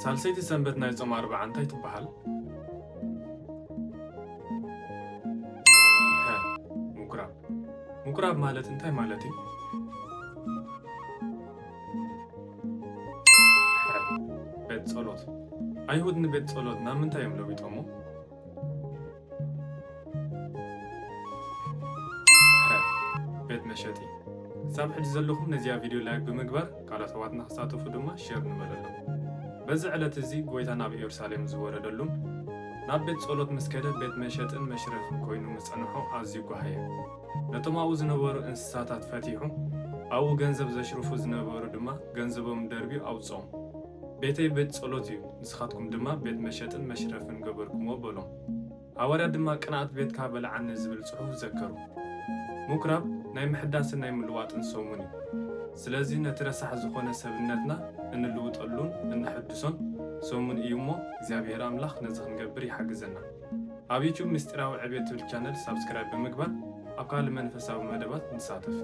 ሳልሰይቲ ሰንበት ናይ ጾም 40 እንታይ ትበሃል? ምኩራብ ማለት እንታይ ማለት እዩ? ቤት ጸሎት። አይሁድ ንቤት ጸሎት ናምንታይ እዮም ለዊጦሞ? ቤት መሸጢ። ሳብ ሕጂ ዘለኹም ነዚያ ቪድዮ ላይክ ብምግባር ካልኦት ኣሕዋትና ክሳተፉ ድማ ሼር ንበለሎም። በዚ ዕለት እዚ ጎይታ ናብ ኢየሩሳሌም ዝወረደሉን ናብ ቤት ጸሎት ምስ ከደ ቤት መሸጥን መሽረፍን ኮይኑ ምጸንሖ ኣዝዩ ጓህየ። ነቶም ኣብኡ ዝነበሩ እንስሳታት ፈቲሑ ኣብኡ ገንዘብ ዘሽርፉ ዝነበሩ ድማ ገንዘቦም ደርቢዩ ኣውፅኦም። ቤተይ ቤት ጸሎት እዩ፣ ንስኻትኩም ድማ ቤት መሸጥን መሽረፍን ገበርኩሞ በሎም። ሐዋርያት ድማ ቅንኣት ቤትካ በልዓኒ ዝብል ጽሑፍ ዘከሩ። ምኩራብ ናይ ምሕዳስን ናይ ምልዋጥን ሰሙን እዩ። ስለዚ ነቲ ረሳሕ ዝኾነ ሰብነትና እንልውጠሉን እንሕድሶን ሰሙን እዩ እሞ እግዚኣብሔር ኣምላኽ ነዚ ክንገብር ይሓግዘና። ኣብ ዩቲዩብ ምስጢራዊ ዕብየት ትብል ቻነል ሳብስክራይብ ብምግባር ኣብ ካልእ መንፈሳዊ መደባት ንሳተፍ።